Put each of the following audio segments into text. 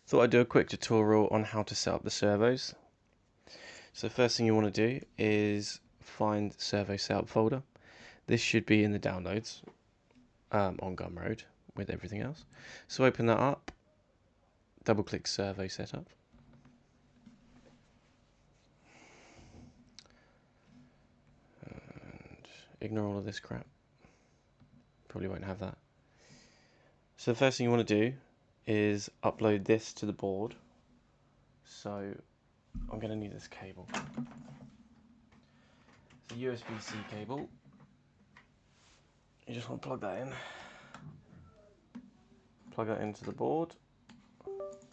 Thought I'd do a quick tutorial on how to set up the servos. So the first thing you want to do is find the servo setup folder. This should be in the downloads on Gumroad with everything else. So open that up, double click servo setup. And ignore all of this crap. Probably won't have that. So the first thing you want to do is upload this to the board. So I'm going to need this cable. It's a USB-C cable. You just want to plug that in. Plug that into the board,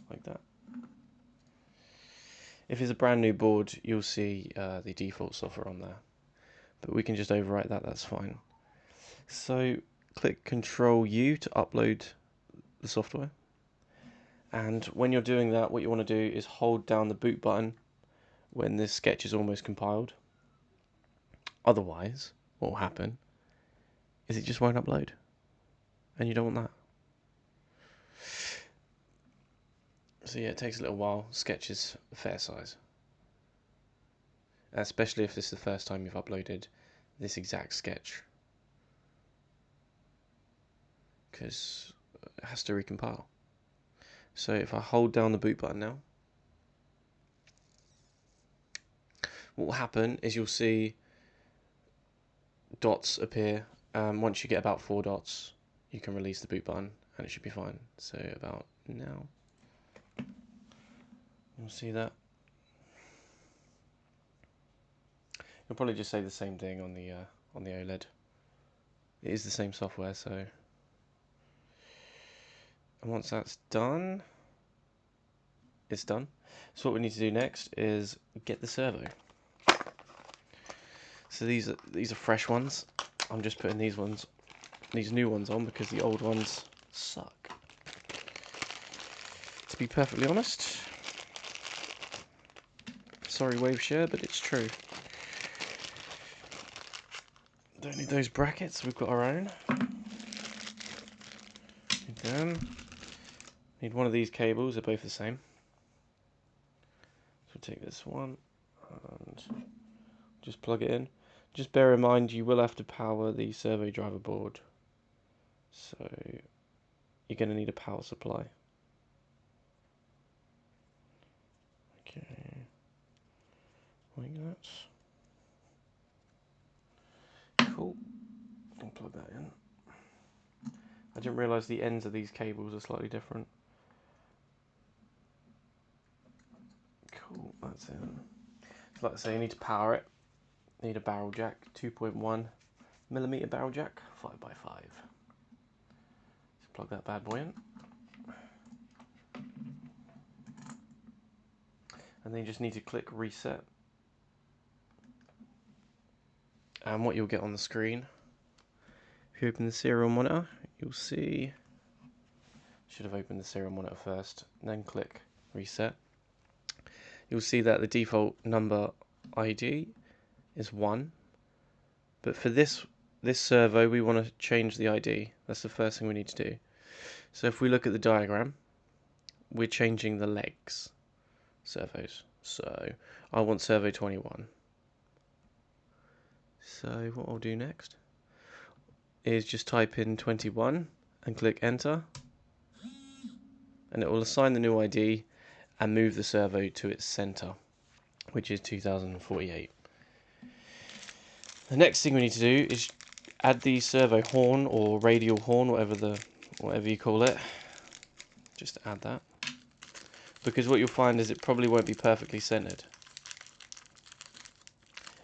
like that. If it's a brand new board, you'll see the default software on there. But we can just overwrite that, that's fine. So click Control U to upload the software. And when you're doing that, what you want to do is hold down the boot button when this sketch is almost compiled. Otherwise, what will happen is it just won't upload. And you don't want that. So yeah, it takes a little while. Sketch is a fair size. Especially if this is the first time you've uploaded this exact sketch. Because it has to recompile. So if I hold down the boot button now, what will happen is you'll see dots appear. Once you get about 4 dots, you can release the boot button and it should be fine. So about now, you'll see that. You'll probably just say the same thing on the OLED. It is the same software, so. And once that's done, it's done. So what we need to do next is get the servo. So these are fresh ones. I'm just putting these new ones on because the old ones suck. To be perfectly honest, sorry Waveshare, but it's true. Don't need those brackets, we've got our own. Need them. Need one of these cables, they're both the same. So take this one and just plug it in. Just bear in mind you will have to power the servo driver board. So you're going to need a power supply. Okay, like that. Cool. I'll plug that in. I didn't realise the ends of these cables are slightly different. Cool, that's in. So like I say, you need to power it. You need a barrel jack, 2.1mm barrel jack, 5x5. Just plug that bad boy in. And then you just need to click reset. And what you'll get on the screen, if you open the serial monitor, you'll see, should have opened the serial monitor first, then click reset. You'll see that the default number ID is 1, but for this servo we want to change the ID. That's the first thing we need to do. So if we look at the diagram, we're changing the legs servos. So I want servo 21. So what I'll do next is just type in 21 and click enter, and it will assign the new ID and move the servo to its center, which is 2048. The next thing we need to do is add the servo horn or radial horn, whatever you call it. Just add that, because what you'll find is it probably won't be perfectly centered,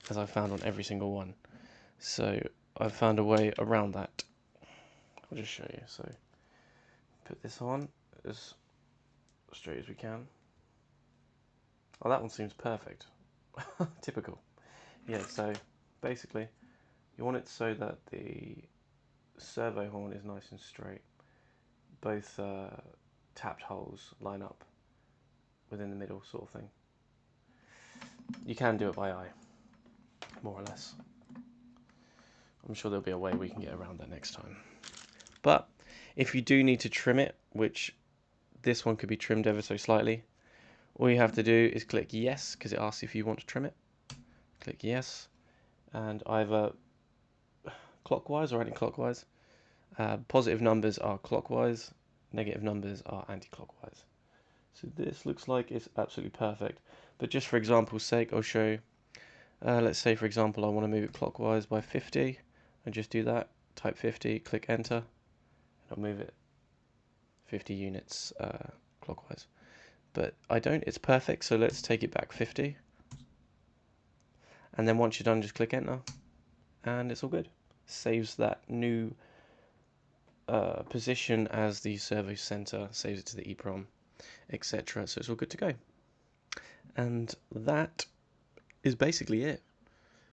as I found on every single one. So I've found a way around that. I'll just show you. So put this on as straight as we can. Oh, that one seems perfect. Typical. Yeah, so basically you want it so that the servo horn is nice and straight. Both tapped holes line up within the middle, sort of thing. You can do it by eye, more or less. I'm sure there'll be a way we can get around that next time. But if you do need to trim it, which this one could be trimmed ever so slightly. All you have to do is click yes, because it asks if you want to trim it. Click yes, and either clockwise or anti-clockwise. Positive numbers are clockwise, negative numbers are anti-clockwise. So this looks like it's absolutely perfect. But just for example's sake, I'll show you. Let's say, for example, I want to move it clockwise by 50. And just do that. Type 50, click enter, and I'll move it 50 units clockwise. But I don't, it's perfect, so let's take it back 50. And then once you're done, just click enter, and it's all good. Saves that new position as the servo center, saves it to the EEPROM, etc. So it's all good to go. And that is basically it.